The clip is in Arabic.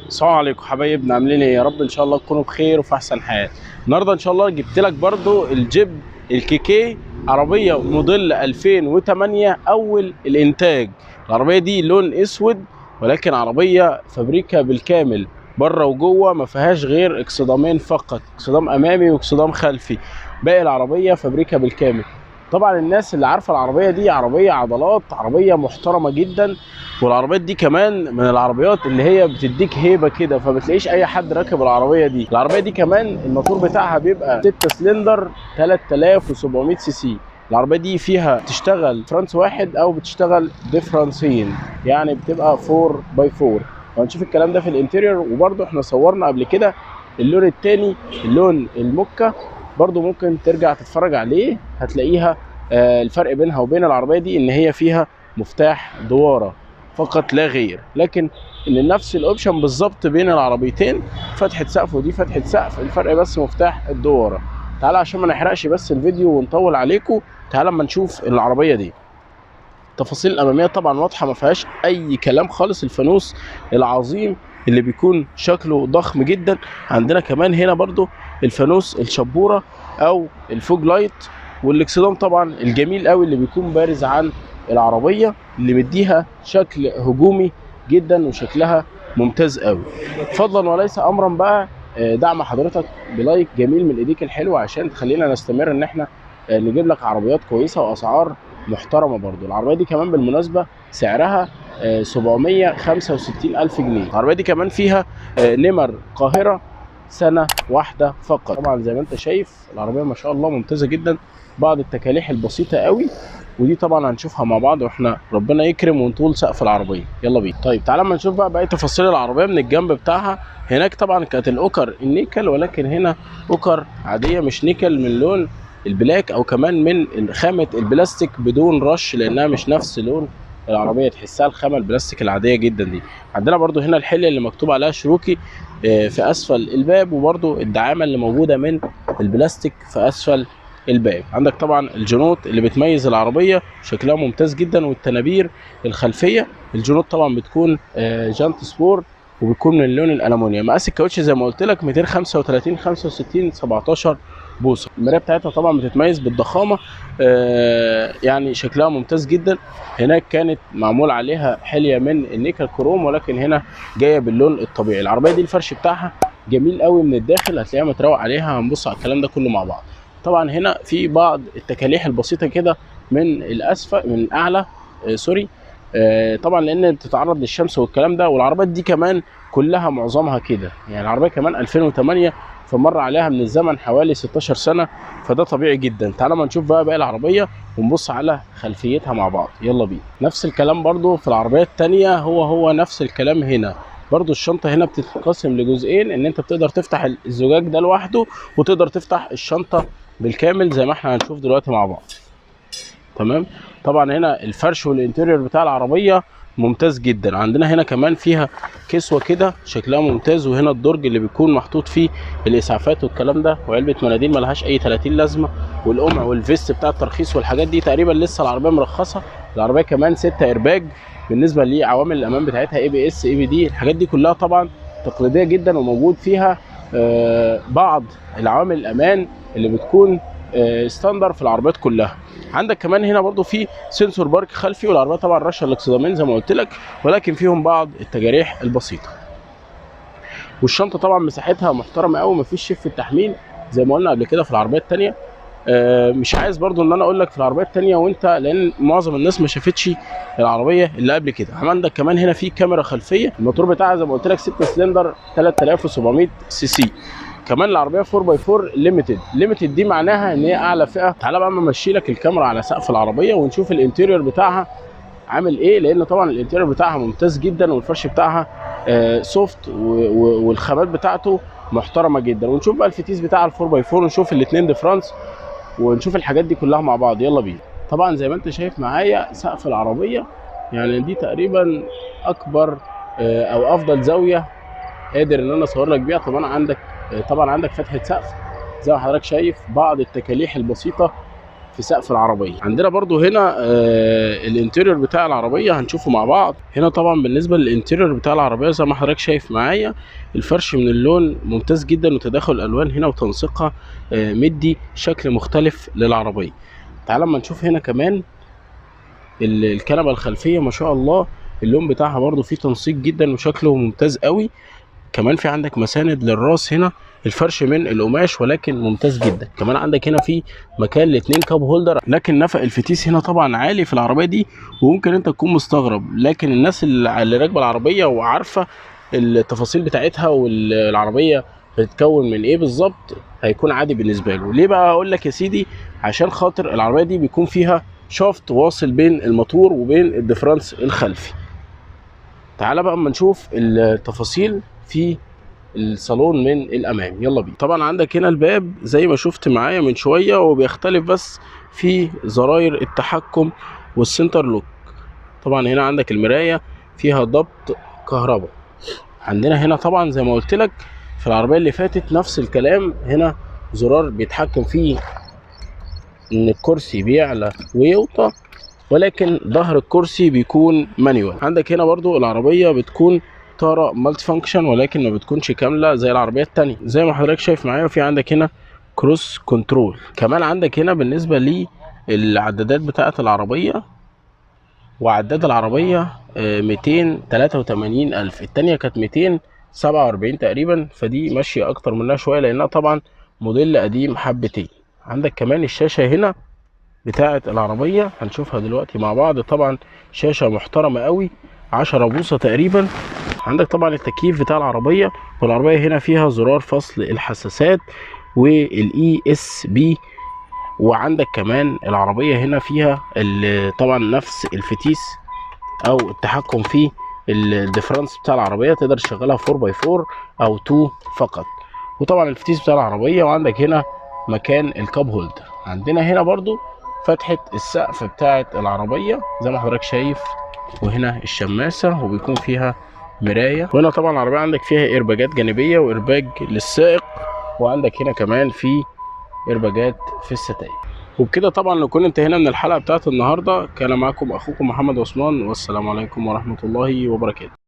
السلام عليكم حبايبنا، عاملين ايه؟ يا رب ان شاء الله تكونوا بخير وفي احسن حال. النهارده ان شاء الله جبت لك برضو الجيب الكيكي، عربيه موديل 2008 اول الانتاج. العربيه دي لون اسود، ولكن عربيه فابريكا بالكامل بره وجوه، ما فيهاش غير اكسدامين فقط، اكسدام امامي واكسدام خلفي. باقي العربيه فابريكا بالكامل. طبعا الناس اللي عارفه العربيه دي عربيه عضلات، عربيه محترمه جدا. والعربيات دي كمان من العربيات اللي هي بتديك هيبه كده، فبتلاقيش اي حد راكب العربيه دي. العربيه دي كمان الموتور بتاعها بيبقى 6 سلندر 3700 سي سي. العربيه دي فيها تشتغل فرانس واحد او بتشتغل ديفرانسين، يعني بتبقى 4 باي 4. وهنشوف الكلام ده في الانتيريور. وبرده احنا صورنا قبل كده اللون التاني، اللون الموكا، برضو ممكن ترجع تتفرج عليه، هتلاقيها الفرق بينها وبين العربيه دي ان هي فيها مفتاح دواره فقط لا غير، لكن ان نفس الاوبشن بالظبط بين العربيتين، فتحه سقف ودي فتحه سقف، الفرق بس مفتاح الدواره. تعالى عشان ما نحرقش بس الفيديو ونطول عليكم، تعالى اما نشوف العربيه دي. التفاصيل الاماميه طبعا واضحه، ما فيهاش اي كلام خالص. الفانوس العظيم اللي بيكون شكله ضخم جدا. عندنا كمان هنا برضو الفانوس الشبوره او الفوج لايت، والاكسدام طبعا الجميل قوي اللي بيكون بارز عن العربيه، اللي مديها شكل هجومي جدا وشكلها ممتاز قوي. فضلا وليس امرا بقى، دعم حضرتك بلايك جميل من ايديك الحلوه عشان تخلينا نستمر ان احنا نجيب لك عربيات كويسه واسعار محترمه. برضو العربيه دي كمان بالمناسبه سعرها 765 الف جنيه. العربيه دي كمان فيها نمر قاهره سنه واحده فقط. طبعا زي ما انت شايف العربيه ما شاء الله ممتازه جدا، بعض التكاليح البسيطه قوي، ودي طبعا هنشوفها مع بعض واحنا ربنا يكرم ونطول سقف العربيه. يلا بينا. طيب تعالى اما نشوف بقى باقي تفاصيل العربيه من الجنب بتاعها. هناك طبعا كانت الاوكر النيكل، ولكن هنا اوكر عاديه مش نيكل، من لون البلاك او كمان من خامه البلاستيك بدون رش، لانها مش نفس لون العربيه، تحسها الخامه البلاستيك العاديه جدا دي. عندنا برضو هنا الحله اللي مكتوب عليها شروكي في اسفل الباب، وبرضو الدعامه اللي موجوده من البلاستيك في اسفل الباب. عندك طبعا الجنوط اللي بتميز العربيه شكلها ممتاز جدا، والتنابير الخلفيه. الجنوط طبعا بتكون جانت سبور، وبيكون من اللون الالومنيوم. مقاس الكاوتش زي ما قلت لك 235 65 17 بوصه. المرايه بتاعتها طبعا بتتميز بالضخامه، يعني شكلها ممتاز جدا. هناك كانت معمول عليها حليه من النيكل كروم، ولكن هنا جايه باللون الطبيعي. العربيه دي الفرش بتاعها جميل قوي من الداخل، هتلاقيها متروق عليها. هنبص على الكلام ده كله مع بعض. طبعا هنا في بعض التكاليح البسيطه كده من الاسفل، من الاعلى سوري، طبعا لان بتتعرض للشمس والكلام ده. والعربيات دي كمان كلها معظمها كده، يعني العربيه كمان 2008، فمر عليها من الزمن حوالي 16 سنه، فده طبيعي جدا. تعالى ما نشوف بقى باقي العربيه ونبص على خلفيتها مع بعض. يلا بينا. نفس الكلام برضو في العربيه الثانيه، هو نفس الكلام هنا. برضو الشنطه هنا بتتقسم لجزئين، ان انت بتقدر تفتح الزجاج ده لوحده، وتقدر تفتح الشنطه بالكامل زي ما احنا هنشوف دلوقتي مع بعض. تمام. طبعا هنا الفرش والانتيريور بتاع العربيه ممتاز جدا. عندنا هنا كمان فيها كسوه كده شكلها ممتاز، وهنا الدرج اللي بيكون محطوط فيه الاسعافات والكلام ده، وعلبه مناديل ملهاش اي 30 لازمه، والقمع والفيست بتاع الترخيص والحاجات دي. تقريبا لسه العربيه مرخصه. العربيه كمان 6 ايرباج. بالنسبه لعوامل الامان بتاعتها اي بي اس اي بي دي، الحاجات دي كلها طبعا تقليديه جدا، وموجود فيها بعض العوامل الامان اللي بتكون ستاندر في العربيات كلها. عندك كمان هنا برضو في سنسور بارك خلفي، والعربيه طبعا رشه الاكسدامين زي ما قلت لك، ولكن فيهم بعض التجاريح البسيطه. والشنطه طبعا مساحتها محترمه قوي، مفيش شيف في التحميل زي ما قلنا قبل كده في العربيه الثانيه. مش عايز برضو ان انا اقول لك في العربيه الثانيه وانت، لان معظم الناس ما شافتش العربيه اللي قبل كده. عندك كمان هنا في كاميرا خلفيه. الموتور بتاعها زي ما قلت لك 6 سلندر 3700 سي سي. كمان العربيه 4 باي 4 ليميتد دي معناها ان هي اعلى فئه. تعالى بقى امشي لك الكاميرا على سقف العربيه ونشوف الانتيريور بتاعها عامل ايه، لان طبعا الانتيريور بتاعها ممتاز جدا، والفرش بتاعها سوفت، والخامات بتاعته محترمه جدا. ونشوف بقى الفتيس بتاع ال 4 باي 4، ونشوف الاثنين ديفرانس، ونشوف الحاجات دي كلها مع بعض. يلا بينا. طبعا زي ما انت شايف معايا سقف العربيه، يعني دي تقريبا اكبر او افضل زاويه قادر ان انا اصور لك بيها. طبعا عندك فتحه سقف زي ما حضرتك شايف. بعض التكاليح البسيطه في سقف العربيه. عندنا برضو هنا الانتيريور بتاع العربيه هنشوفه مع بعض. هنا طبعا بالنسبه للانتيريور بتاع العربيه زي ما حضرتك شايف معايا، الفرش من اللون ممتاز جدا، وتداخل الالوان هنا وتنسيقها مدي شكل مختلف للعربيه. تعال اما نشوف هنا كمان الكنبه الخلفيه ما شاء الله، اللون بتاعها برضو فيه تنسيق جدا وشكله ممتاز قوي. كمان في عندك مساند للراس هنا، الفرش من القماش ولكن ممتاز جدا. كمان عندك هنا في مكان لاتنين كاب هولدر، لكن نفق الفتيس هنا طبعا عالي في العربيه دي، وممكن انت تكون مستغرب، لكن الناس اللي راكبه العربيه وعارفه التفاصيل بتاعتها والعربيه بتتكون من ايه بالظبط هيكون عادي بالنسبه له. ليه بقى؟ اقول لك يا سيدي، عشان خاطر العربيه دي بيكون فيها شافت واصل بين الموتور وبين الديفرنس الخلفي. تعالى بقى اما نشوف التفاصيل في الصالون من الامام، يلا بينا. طبعا عندك هنا الباب زي ما شفت معايا من شويه، وبيختلف بس في زراير التحكم والسنتر لوك. طبعا هنا عندك المرايه فيها ضبط كهرباء. عندنا هنا طبعا زي ما قلت لك في العربيه اللي فاتت نفس الكلام، هنا زرار بيتحكم فيه ان الكرسي بيعلى ويوطى، ولكن ظهر الكرسي بيكون مانيوال. عندك هنا برضو العربيه بتكون طاره مالتي فانكشن، ولكن ما بتكونش كامله زي العربيه التانية زي ما حضرتك شايف معايا. وفي عندك هنا كروس كنترول. كمان عندك هنا بالنسبه للعدادات بتاعه العربيه، وعداد العربيه 283,000، التانية كانت 247 تقريبا، فدي ماشيه اكتر منها شويه لانها طبعا موديل قديم حبتين. عندك كمان الشاشه هنا بتاعه العربيه هنشوفها دلوقتي مع بعض. طبعا شاشه محترمه قوي 10 بوصه تقريبا. عندك طبعا التكييف بتاع العربيه، والعربيه هنا فيها زرار فصل الحساسات والاي اس بي. وعندك كمان العربيه هنا فيها طبعا نفس الفتيس او التحكم في الديفرنس بتاع العربيه، تقدر تشغلها 4x4 او 2 فقط. وطبعا الفتيس بتاع العربيه. وعندك هنا مكان الكاب هولدر. عندنا هنا برضو فتحة السقف بتاعة العربية زي ما حضرتك شايف، وهنا الشماسة وبيكون فيها مراية. وهنا طبعا العربية عندك فيها ايرباجات جانبية وايرباج للسائق، وعندك هنا كمان في ايرباجات في الستاير. وبكده طبعا نكون انتهينا من الحلقة بتاعت النهاردة. كان معكم اخوكم محمد عثمان، والسلام عليكم ورحمة الله وبركاته.